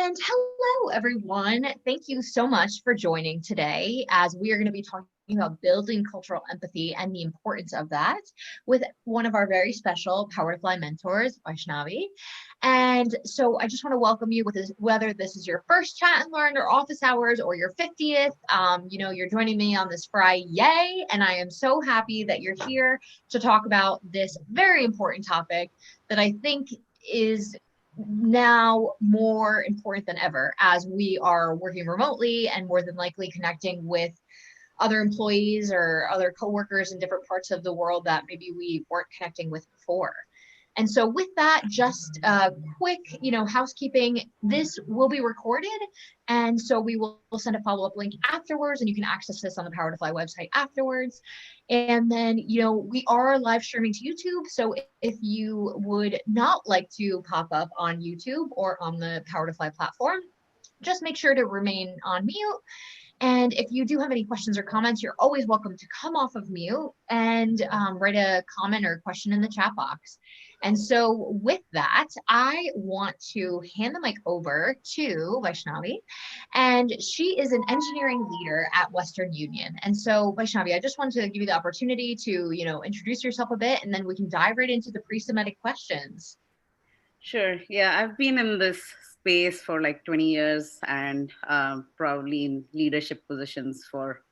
And hello, everyone. Thank you so much for joining today as we are going to be talking about building cultural empathy and the importance of that with one of our very special PowerToFly mentors, Vaishnavi. And so I just want to welcome you with this, whether this is your first chat and learn or office hours or your 50th, you're joining me on this Friday, and I am so happy that you're here to talk about this very important topic that I think is now more important than ever as we are working remotely and more than likely connecting with other employees or other coworkers in different parts of the world that maybe we weren't connecting with before. And so with that, just quick, housekeeping, this will be recorded. And so we will send a follow-up link afterwards, and you can access this on the PowerToFly website afterwards. And then, we are live streaming to YouTube. So if you would not like to pop up on YouTube or on the PowerToFly platform, just make sure to remain on mute. And if you do have any questions or comments, you're always welcome to come off of mute and write a comment or question in the chat box. And so with that, I want to hand the mic over to Vaishnavi, and she is an engineering leader at Western Union. And so Vaishnavi, I just wanted to give you the opportunity to, introduce yourself a bit, and then we can dive right into the pre-submitted questions. Sure. Yeah, I've been in this space for like 20 years and probably in leadership positions for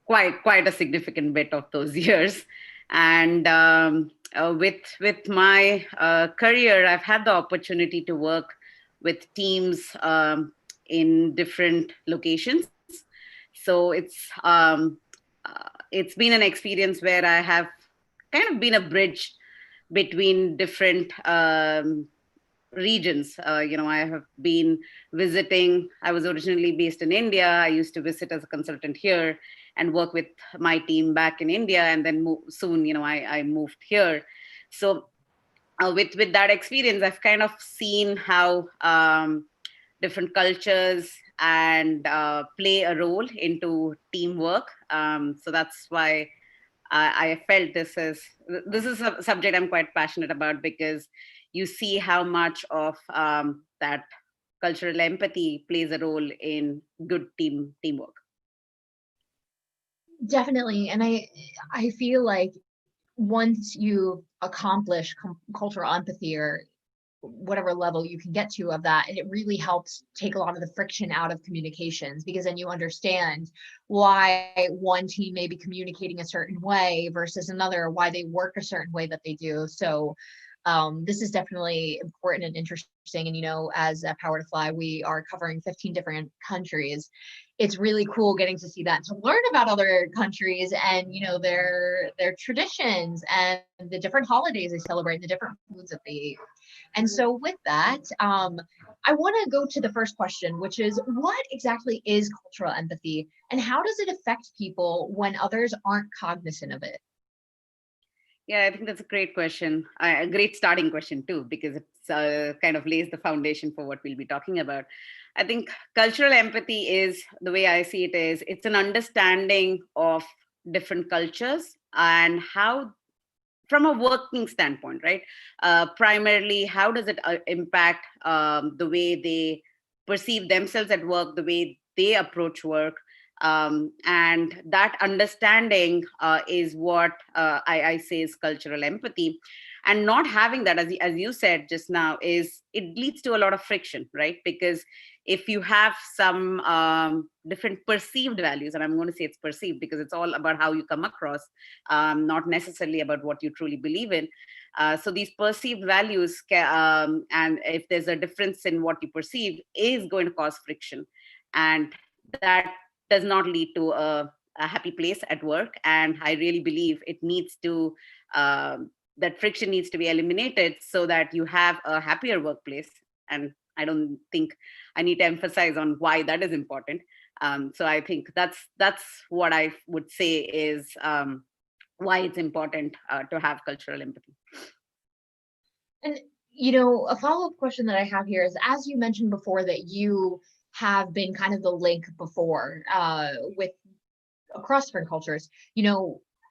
quite a significant bit of those years. And with my career, I've had the opportunity to work with teams in different locations. So it's been an experience where I have kind of been a bridge between different regions. I have been visiting. I was originally based in India. I used to visit as a consultant here and work with my team back in India. And then soon, I moved here. So with that experience, I've kind of seen how different cultures and play a role into teamwork. So that's why I felt this is a subject I'm quite passionate about, because you see how much of that cultural empathy plays a role in good teamwork. Definitely. And I feel like once you accomplish cultural empathy or whatever level you can get to of that, it really helps take a lot of the friction out of communications, because then you understand why one team may be communicating a certain way versus another, why they work a certain way that they do. So this is definitely important and interesting. And, as a PowerToFly, we are covering 15 different countries. It's really cool getting to see that, to learn about other countries and, their traditions and the different holidays they celebrate, and the different foods that they eat. And so with that, I want to go to the first question, which is, what exactly is cultural empathy, and how does it affect people when others aren't cognizant of it? Yeah, I think that's a great question, a great starting question too, because it kind of lays the foundation for what we'll be talking about. I think cultural empathy is, the way I see it, is it's an understanding of different cultures and how, from a working standpoint, right? Primarily, how does it impact the way they perceive themselves at work, the way they approach work? And that understanding is what I say is cultural empathy. And not having that, as you said just now, it leads to a lot of friction, right? Because if you have some different perceived values, and I'm going to say it's perceived because it's all about how you come across, not necessarily about what you truly believe in. So these perceived values, and if there's a difference in what you perceive, is going to cause friction. And that does not lead to a happy place at work. And I really believe it needs to, that friction needs to be eliminated so that you have a happier workplace. And I don't think I need to emphasize on why that is important. So I think that's what I would say is why it's important to have cultural empathy. And, a follow-up question that I have here is, as you mentioned before, that you have been kind of the link before with across different cultures,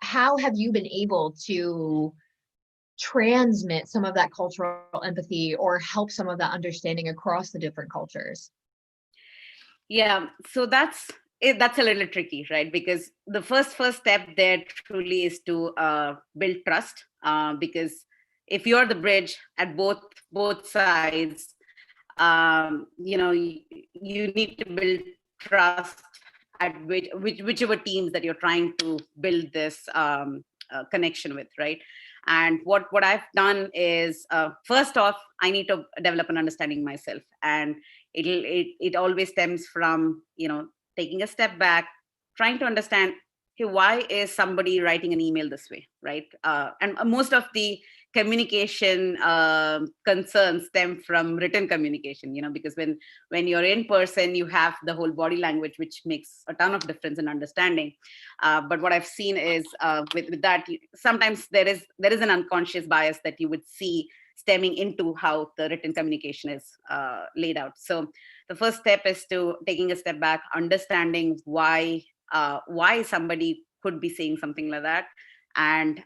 how have you been able to transmit some of that cultural empathy or help some of that understanding across the different cultures? Yeah, so that's it. That's a little tricky, right? Because the first step there truly is to build trust. Because if you're the bridge at both sides, you need to build trust at whichever teams that you're trying to build this connection with, right? And what I've done is, first off, I need to develop an understanding myself, and it always stems from taking a step back, trying to understand, hey, why is somebody writing an email this way, right? And most of the communication concerns stem from written communication, because when you're in person, you have the whole body language, which makes a ton of difference in understanding. But what I've seen is, with that, sometimes there is an unconscious bias that you would see stemming into how the written communication is laid out. So the first step is to taking a step back, understanding why somebody could be saying something like that. And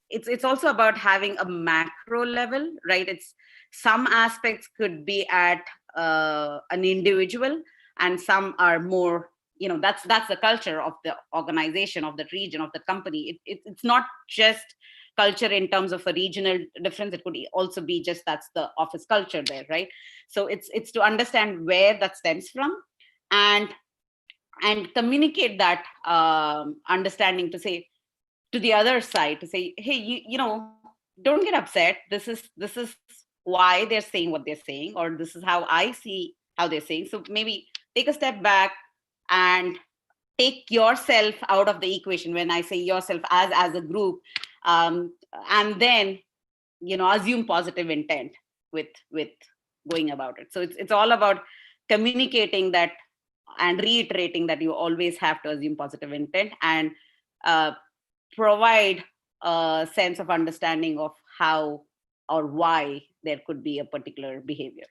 it's also about having a macro level, right? It's some aspects could be at an individual, and some are more, that's the culture of the organization, of the region, of the company. It's not just culture in terms of a regional difference. It could also be just that's the office culture there, right? So it's to understand where that stems from, and communicate that understanding to the other side, to say, hey, don't get upset. This is why they're saying what they're saying, or this is how I see how they're saying. So maybe take a step back and take yourself out of the equation. When I say yourself, as a group, and then assume positive intent with going about it. So it's all about communicating that and reiterating that you always have to assume positive intent, and provide a sense of understanding of how or why there could be a particular behavior.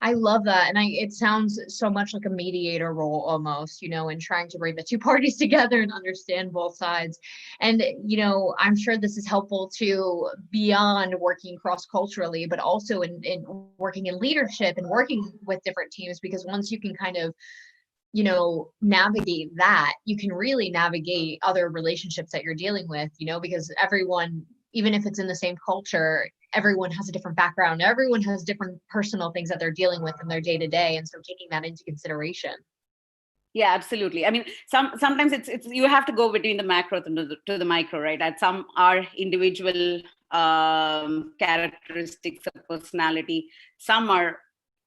I love that. And it sounds so much like a mediator role almost, in trying to bring the two parties together and understand both sides. And, I'm sure this is helpful to beyond working cross-culturally, but also in working in leadership and working with different teams, because once you can kind of navigate that, you can really navigate other relationships that you're dealing with, because everyone, even if it's in the same culture, everyone has a different background. Everyone has different personal things that they're dealing with in their day to day. And so taking that into consideration. Yeah, absolutely. I mean, sometimes it's you have to go between the macro to the micro, right? At some are individual characteristics of personality. Some are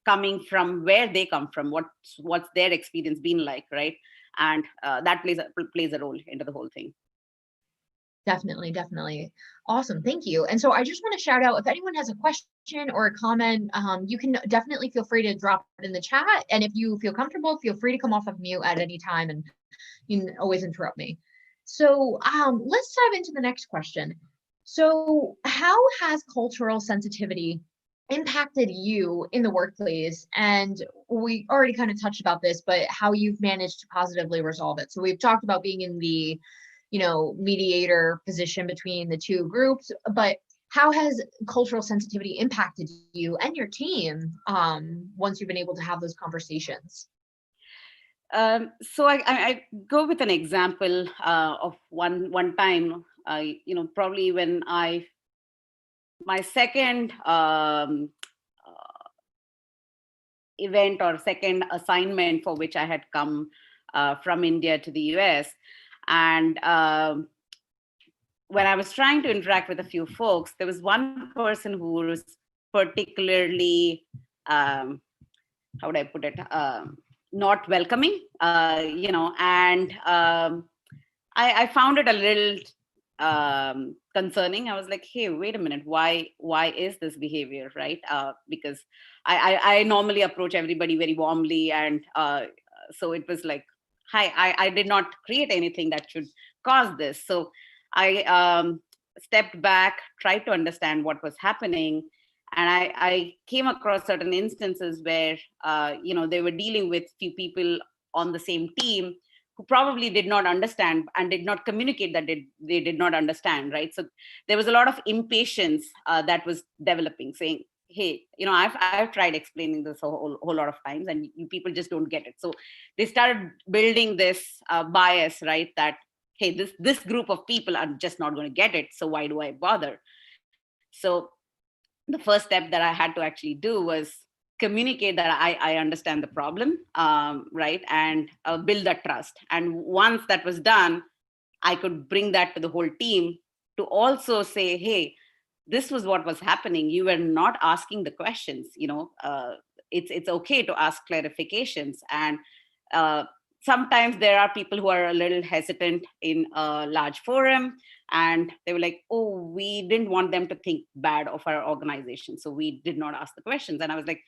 coming from where they come from, what's their experience been like, right? And that plays a role into the whole thing. Definitely. Awesome. Thank you. And so I just want to shout out, if anyone has a question or a comment, you can definitely feel free to drop it in the chat. And if you feel comfortable, feel free to come off of mute at any time, and you can always interrupt me. So let's dive into the next question. So how has cultural sensitivity impacted you in the workplace? And we already kind of touched about this, but how you've managed to positively resolve it. So we've talked about being in the mediator position between the two groups, but how has cultural sensitivity impacted you and your team once you've been able to have those conversations? So I go with an example of one time, probably when my second event or second assignment for which I had come from India to the US. And when I was trying to interact with a few folks, there was one person who was particularly, how would I put it, not welcoming, and I found it a little concerning. I was like, hey, wait a minute, why is this behavior, right? Because I normally approach everybody very warmly, and so it was like, hi, I did not create anything that should cause this. So I stepped back, tried to understand what was happening, and I came across certain instances where they were dealing with few people on the same team who who probably did not understand and did not communicate that they did not understand, right? So there was a lot of impatience that was developing, saying, hey, I've tried explaining this a whole lot of times, and you people just don't get it. So they started building this bias, right? That, hey, this group of people are just not going to get it, so why do I bother? So the first step that I had to actually do was communicate that I understand the problem, right? And build that trust. And once that was done, I could bring that to the whole team to also say, hey, this was what was happening. You were not asking the questions. It's okay to ask clarifications. And uh, sometimes there are people who are a little hesitant in a large forum, and they were like, oh, we didn't want them to think bad of our organization, so we did not ask the questions. And I was like,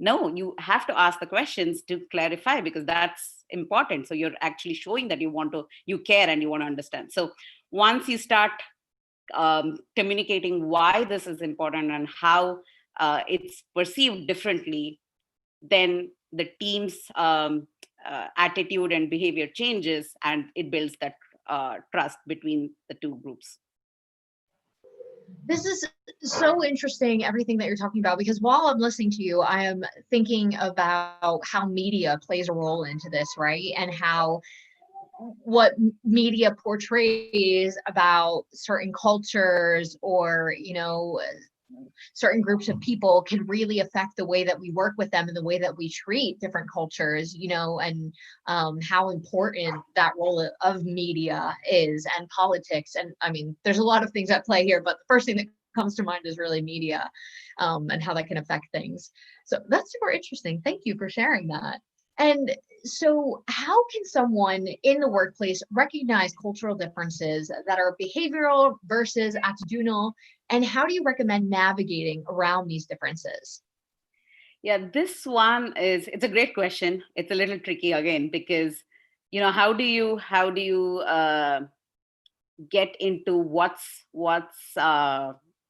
no, you have to ask the questions to clarify, because that's important. So you're actually showing that you care and you want to understand. So once you start communicating why this is important and how it's perceived differently, then the team's attitude and behavior changes, and it builds that trust between the two groups. This is so interesting, everything that you're talking about, because while I'm listening to you, I am thinking about how media plays a role into this, right? And how what media portrays about certain cultures or, certain groups of people can really affect the way that we work with them and the way that we treat different cultures, and how important that role of media is, and politics. And I mean, there's a lot of things at play here, but the first thing that comes to mind is really media, and how that can affect things. So that's super interesting. Thank you for sharing that. And so how can someone in the workplace recognize cultural differences that are behavioral versus attitudinal? And how do you recommend navigating around these differences? Yeah, it's a great question. It's a little tricky again, because, how do you get into what's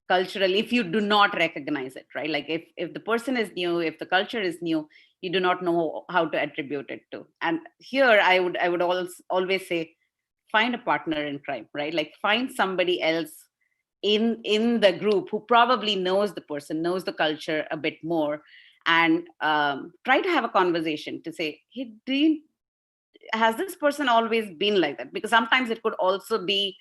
cultural if you do not recognize it, right? Like if the person is new, if the culture is new, you do not know how to attribute it to. And here I would always say, find a partner in crime, right? Like find somebody else in the group who probably knows the person, knows the culture a bit more, and try to have a conversation to say, hey, has this person always been like that? Because sometimes it could also be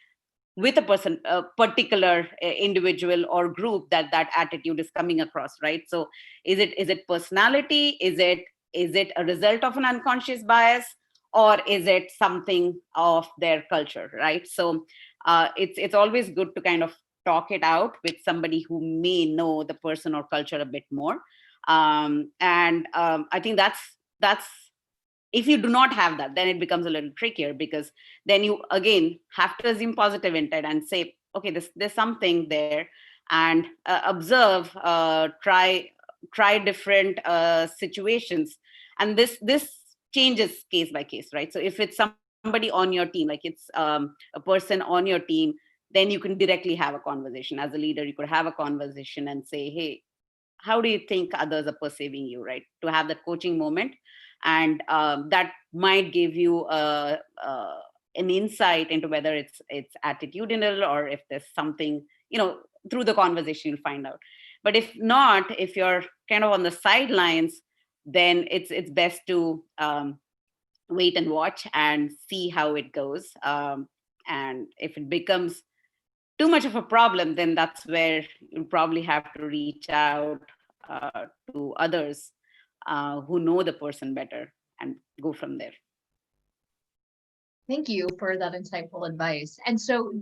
with a person, a particular individual or group, that attitude is coming across, right? So is it personality? Is it a result of an unconscious bias, or is it something of their culture, right? So it's always good to kind of talk it out with somebody who may know the person or culture a bit more. And I think that's if you do not have that, then it becomes a little trickier, because then you again have to assume positive intent and say, okay, there's something there, and observe, try different situations. And this changes case by case, right? So if it's somebody on your team, like it's a person on your team, then you can directly have a conversation. As a leader, you could have a conversation and say, hey, how do you think others are perceiving you, right? To have that coaching moment. And that might give you an insight into whether it's attitudinal, or if there's something, through the conversation you'll find out. But if not, if you're kind of on the sidelines, then it's best to wait and watch and see how it goes. And if it becomes too much of a problem, then that's where you probably have to reach out to others who know the person better, and go from there. Thank you for that insightful advice. And so,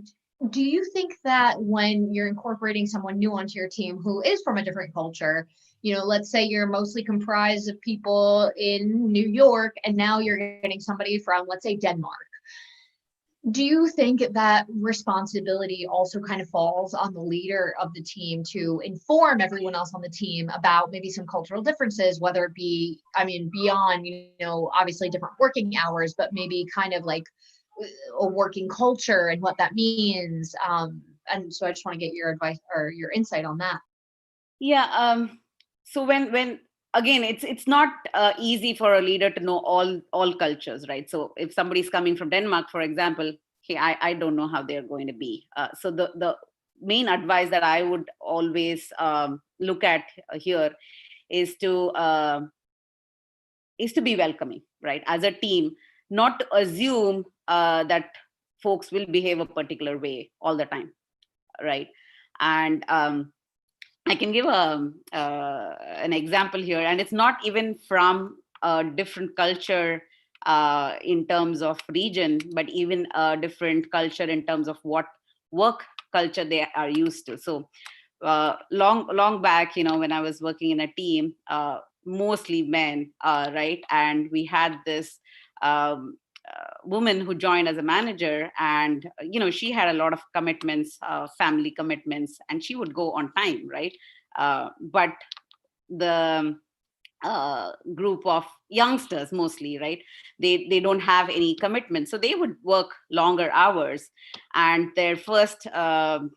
do you think that when you're incorporating someone new onto your team who is from a different culture, let's say you're mostly comprised of people in New York, and now you're getting somebody from, let's say, Denmark, do you think that responsibility also kind of falls on the leader of the team to inform everyone else on the team about maybe some cultural differences, whether it be, beyond, obviously different working hours, but maybe kind of like a working culture and what that means? And so I just want to get your advice or your insight on that. Yeah. So when again, it's not easy for a leader to know all cultures, right? So if somebody's coming from Denmark, for example, hey, I don't know how they're going to be. So the main advice that I would always look at here is to be welcoming, right? As a team, not to assume that folks will behave a particular way all the time, right? And I can give an example here, and it's not even from a different culture in terms of region, but even a different culture in terms of what work culture they are used to. So long back, when I was working in a team, mostly men, right? And we had this woman who joined as a manager, and she had a lot of commitments, family commitments, and she would go on time, right? But the group of youngsters mostly, right, they don't have any commitment, so they would work longer hours. And their first kind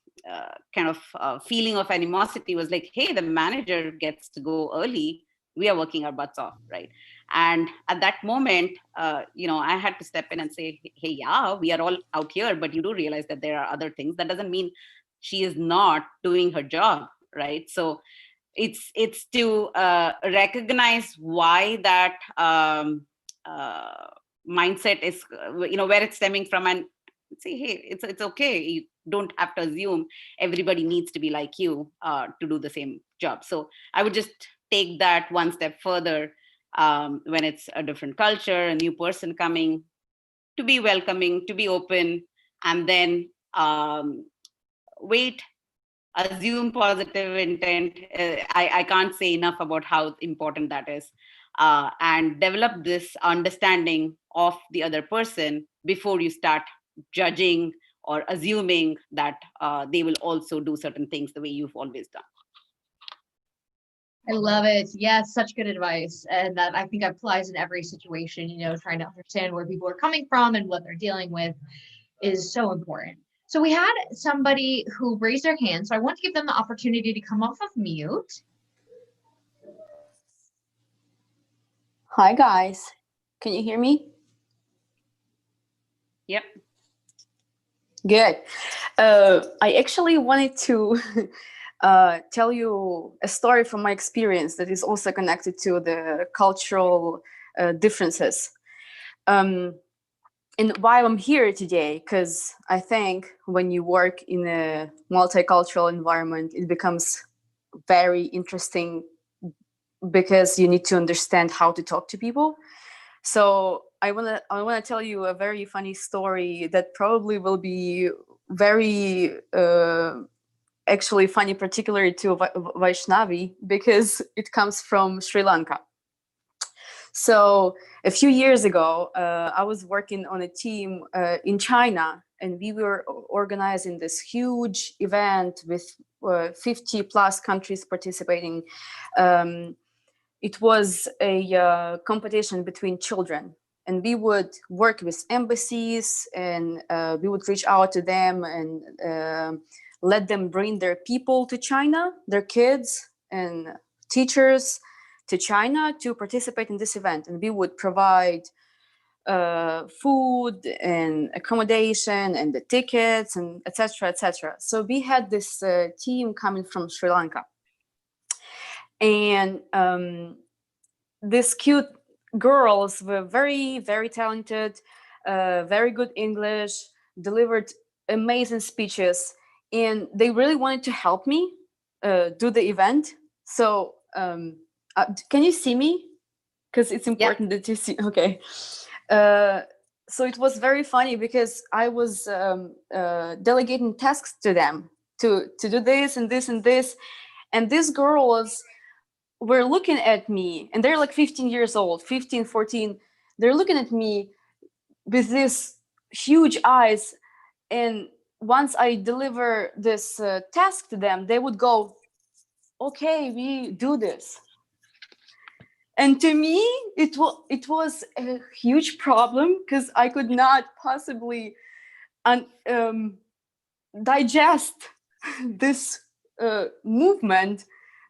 of feeling of animosity was like, hey, the manager gets to go early, we are working our butts off, right? And at that moment, I had to step in and say, hey, yeah, we are all out here, but you do realize that there are other things. That doesn't mean she is not doing her job, right? So it's to recognize why that mindset is, where it's stemming from, and say, hey, it's okay. You don't have to assume everybody needs to be like you to do the same job. So I would just take that one step further, when it's a different culture, a new person coming, to be welcoming, to be open, and then wait, assume positive intent. I can't say enough about how important that is. And develop this understanding of the other person before you start judging or assuming that they will also do certain things the way you've always done. I love it. Yes, such good advice. And that I think applies in every situation, trying to understand where people are coming from and what they're dealing with is so important. So we had somebody who raised their hand, so I want to give them the opportunity to come off of mute. Hi, guys. Can you hear me? Yep. Good. I actually wanted to tell you a story from my experience that is also connected to the cultural differences. And why I'm here today, because I think when you work in a multicultural environment, it becomes very interesting because you need to understand how to talk to people. So I wanna tell you a very funny story that probably will be very actually funny, particularly to Vaishnavi, because it comes from Sri Lanka. So a few years ago, I was working on a team in China, and we were organizing this huge event with 50 plus countries participating. It was a competition between children, and we would work with embassies, and we would reach out to them and let them bring their people to China, their kids and teachers to China to participate in this event. And we would provide food and accommodation and the tickets and etc., etc. So we had this team coming from Sri Lanka. And these cute girls were very, very talented, very good English, delivered amazing speeches, and they really wanted to help me do the event. So can you see me? Because it's important that you see. Okay. So it was very funny because I was delegating tasks to them to do this and this and this. And these girls were looking at me, and they're like 15 years old, 15, 14. They're looking at me with these huge eyes. And once I deliver this task to them, they would go, okay, we do this. And to me, it was a huge problem because I could not possibly digest this movement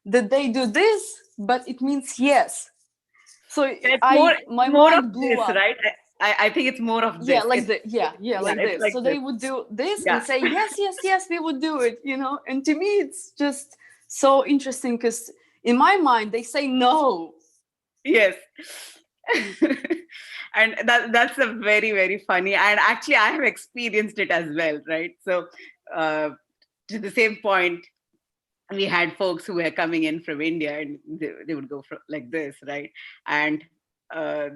that they do this but it means yes. So It's my more of mind blew this, up. right? I think it's more of Yeah, this. like the like It's this. like So this. they would do this Yeah. and say yes, yes, yes, we would do it, you know. And to me, it's just so interesting because in my mind they say no. Yes. And that's a very, very funny. And actually, I have experienced it as well, right? So, uh, to the same point, we had folks who were coming in from India, and they would go like this, right? And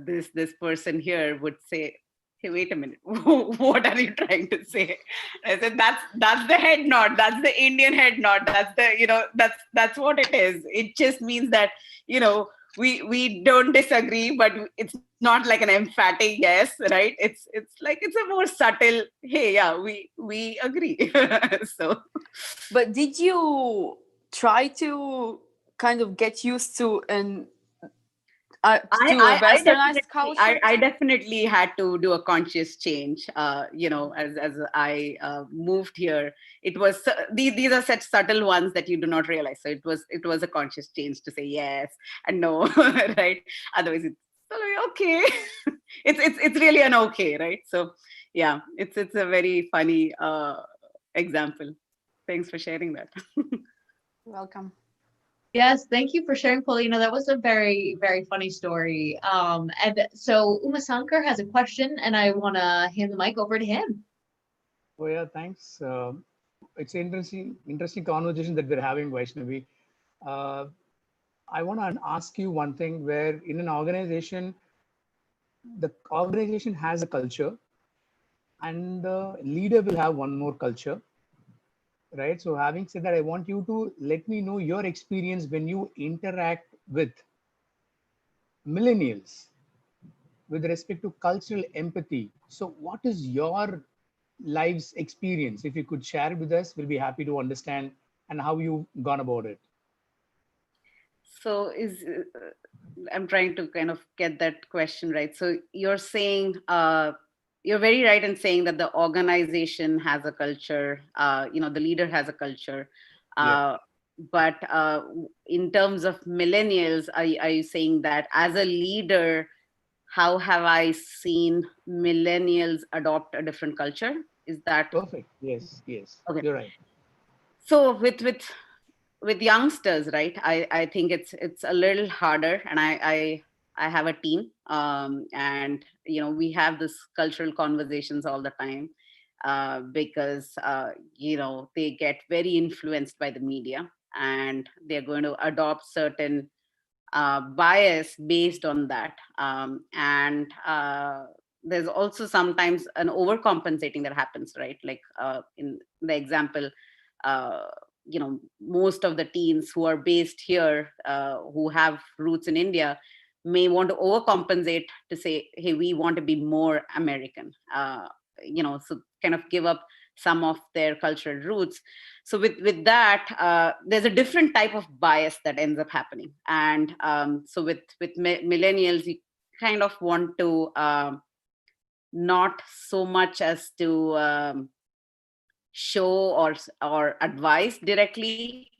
this person here would say, "Hey, wait a minute, what are you trying to say?" I said, "That's the head nod. That's the Indian head nod. That's the that's what it is. It just means that we don't disagree, but it's not like an emphatic yes, right? It's like it's a more subtle, hey, yeah, we agree." So. But did you try to kind of get used to to a westernized culture? I definitely had to do a conscious change. As I moved here, it was these are such subtle ones that you do not realize. So it was a conscious change to say yes and no, right? Otherwise, it's okay. It's really an okay, right? So yeah, it's a very funny example. Thanks for sharing that. Welcome. Yes, thank you for sharing, Paulina. That was a very, very funny story. And so Umasankar has a question, and I want to hand the mic over to him. Oh yeah, thanks. It's an interesting conversation that we're having, Vaishnavi. Uh, I want to ask you one thing where in an organization, the organization has a culture and the leader will have one more culture, right? So having said that, I want you to let me know your experience when you interact with millennials with respect to cultural empathy. So what is your life's experience? If you could share it with us, we'll be happy to understand and how you've gone about it. So I'm trying to kind of get that question right. So you're saying you're very right in saying that the organization has a culture, the leader has a culture. Yeah. Uh, but in terms of millennials, are you saying that as a leader, how have I seen millennials adopt a different culture? Is that Perfect. Yes, yes, okay? you're right. So with youngsters, right, I think it's a little harder, and I have a team, and we have this cultural conversations all the time, because they get very influenced by the media, and they're going to adopt certain bias based on that, and there's also sometimes an overcompensating that happens, right? Like in the example, uh, most of the teens who are based here, who have roots in India, may want to overcompensate to say, hey, we want to be more American, so kind of give up some of their cultural roots. So with that, there's a different type of bias that ends up happening. And so with millennials, you kind of want to not so much as to show or advise directly,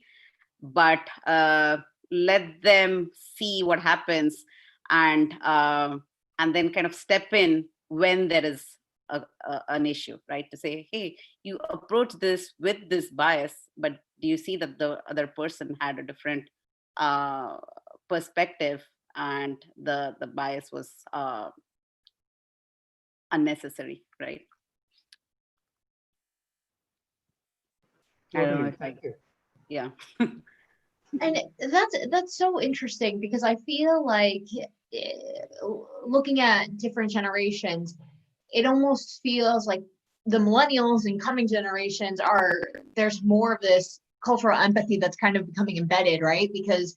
but let them see what happens, and then kind of step in when there is an issue, right? To say, hey, you approach this with this bias, but do you see that the other person had a different uh, perspective, and the bias was unnecessary, right? I don't know Totally. if Thank you. yeah. And that's so interesting because I feel like eh, looking at different generations, it almost feels like the millennials and coming generations there's more of this cultural empathy that's kind of becoming embedded, right? Because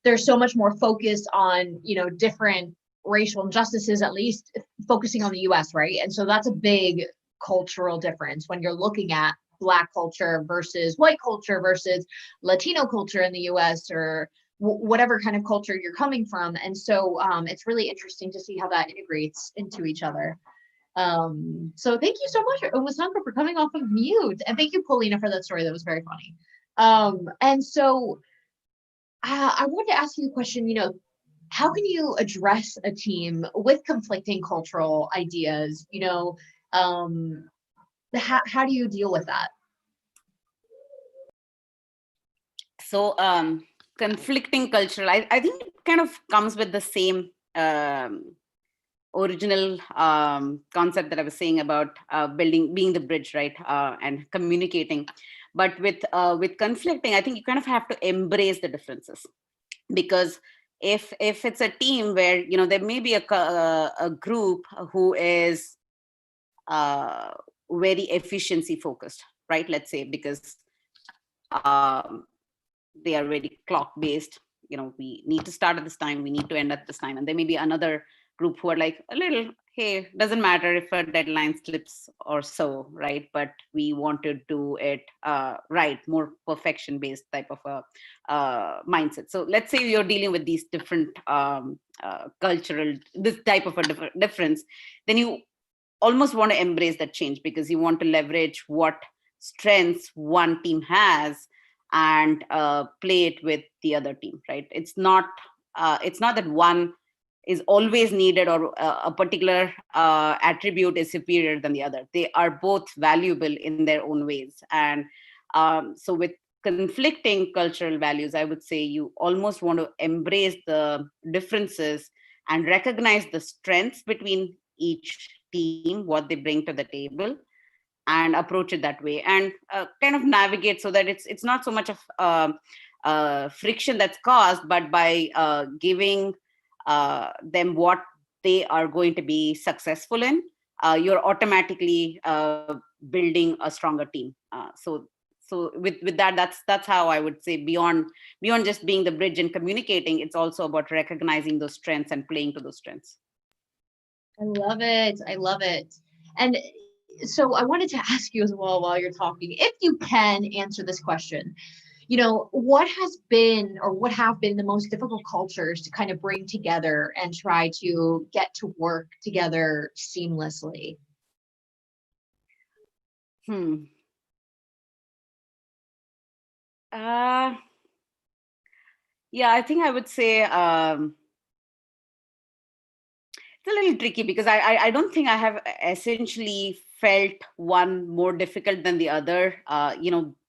there's so much more focus on, different racial injustices, at least focusing on the US, right? And so that's a big cultural difference when you're looking at Black culture versus white culture versus Latino culture in the US, or whatever kind of culture you're coming from. And so it's really interesting to see how that integrates into each other. So thank you so much, Wasanka, for coming off of mute. And thank you, Paulina, for that story. That was very funny. And so I wanted to ask you a question, how can you address a team with conflicting cultural ideas? How do you deal with that? So conflicting cultural, I think it kind of comes with the same original concept that I was saying about being the bridge, right? And communicating. But with conflicting, I think you kind of have to embrace the differences, because if it's a team where there may be a group who is very efficiency focused, right? Let's say because um, they are very clock based. We need to start at this time, we need to end at this time. And there may be another group who are like a little, hey, doesn't matter if a deadline slips or so, right? But we want to do it right, more perfection based type of a mindset. So let's say you're dealing with these different cultural, this type of a difference, then you almost want to embrace that change, because you want to leverage what strengths one team has and play it with the other team, right? It's not that one is always needed, or a particular attribute is superior than the other. They are both valuable in their own ways. And so with conflicting cultural values, I would say you almost want to embrace the differences and recognize the strengths between each team, what they bring to the table, and approach it that way, and kind of navigate so that it's not so much of friction that's caused, but by giving them what they are going to be successful in, you're automatically building a stronger team. So with that's how I would say, beyond just being the bridge and communicating, it's also about recognizing those strengths and playing to those strengths. I love it. I love it. And so I wanted to ask you as well, while you're talking, if you can answer this question, what have been the most difficult cultures to kind of bring together and try to get to work together seamlessly? Yeah, I think I would say it's a little tricky, because I don't think I have essentially felt one more difficult than the other,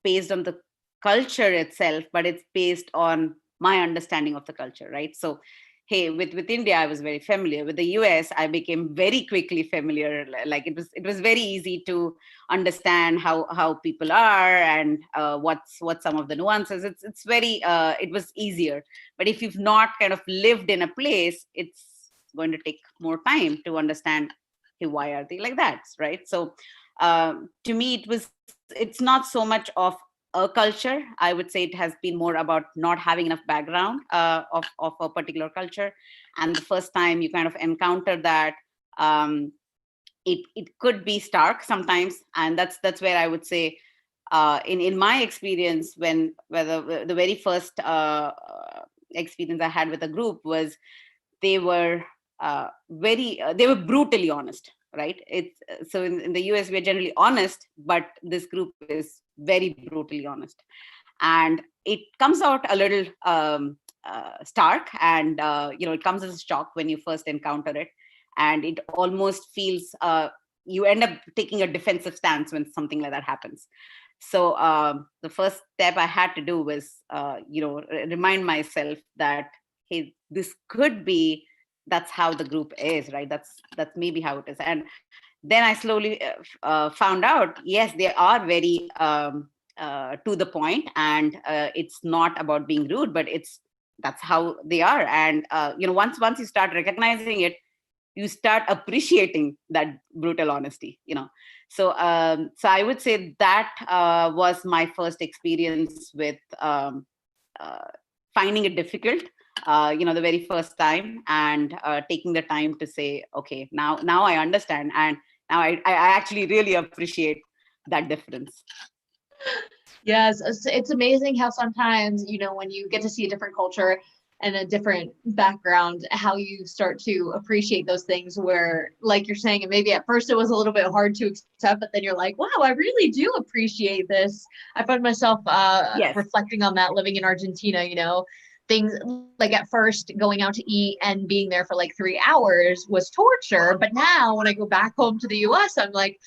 based on the culture itself, but it's based on my understanding of the culture, right? So, hey, with India, I was very familiar. With the US, I became very quickly familiar. Like it was very easy to understand how people are, and what's some of the nuances. It's very it was easier. But if you've not kind of lived in a place, it's going to take more time to understand, hey, why are they like that, right? So to me, it's not so much of a culture. I would say it has been more about not having enough background of a particular culture, and the first time you kind of encounter that, it could be stark sometimes. And that's where I would say, in my experience, where the very first experience I had with a group was, they were they were brutally honest, right? It's so in the US, we're generally honest, but this group is very brutally honest, and it comes out a little stark, and it comes as a shock when you first encounter it, and it almost feels you end up taking a defensive stance when something like that happens. So the first step I had to do was remind myself that, hey, this could be, that's how the group is, right? That's maybe how it is. And then I slowly found out, yes, they are very to the point, and it's not about being rude, but that's how they are. And once you start recognizing it, you start appreciating that brutal honesty. So I would say that was my first experience with finding it difficult, the very first time, and taking the time to say, okay, now I understand, and now I actually really appreciate that difference. Yes, it's amazing how sometimes, when you get to see a different culture and a different background, how you start to appreciate those things where, like you're saying, and maybe at first it was a little bit hard to accept, but then you're like, wow, I really do appreciate this. I find myself Yes. reflecting on that living in Argentina, things like at first going out to eat and being there for like 3 hours was torture. But now when I go back home to the US, I'm like,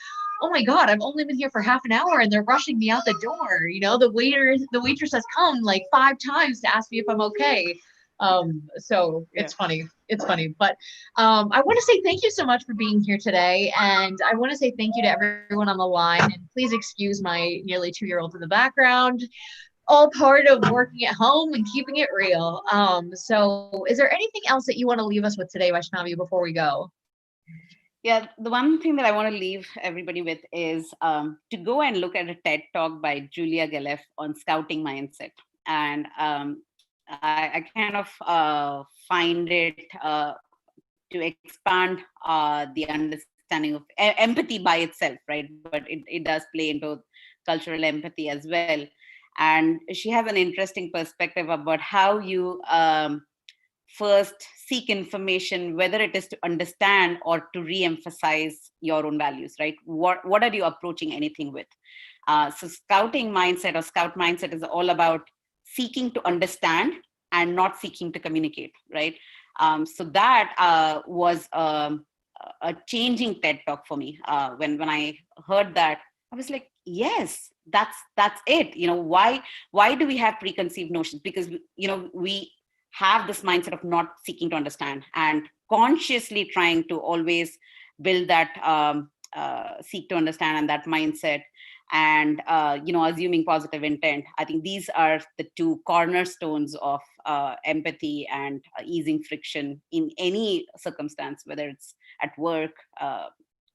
oh my God, I've only been here for half an hour and they're rushing me out the door. You know, the waitress has come like 5 times to ask me if I'm okay. So it's funny. It's funny. But I want to say thank you so much for being here today. And I want to say thank you to everyone on the line. And please excuse my nearly 2-year-old in the background, all part of working at home and keeping it real. So is there anything else that you want to leave us with today, Vaishnavi, before we go? Yeah, the one thing that I want to leave everybody with is to go and look at a TED talk by Julia Galef on scouting mindset. And I kind of find it to expand the understanding of empathy by itself, right? But it does play into cultural empathy as well. And she has an interesting perspective about how you first seek information, whether it is to understand or to re-emphasize your own values, right? What are you approaching anything with? So scouting mindset or scout mindset is all about seeking to understand and not seeking to communicate, right? So that was a changing TED talk for me. When I heard that, I was like, yes, that's it. You know, why do we have preconceived notions? Because, you know, we have this mindset of not seeking to understand and consciously trying to always build that seek to understand and that mindset, and you know, assuming positive intent. I think these are the two cornerstones of empathy and easing friction in any circumstance, whether it's at work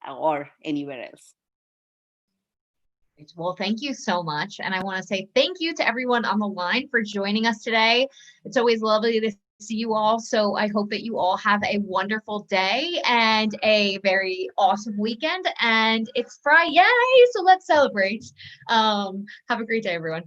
or anywhere else. Well, thank you so much. And I want to say thank you to everyone on the line for joining us today. It's always lovely to see you all. So I hope that you all have a wonderful day and a very awesome weekend. And it's Friday, so let's celebrate. Have a great day, everyone.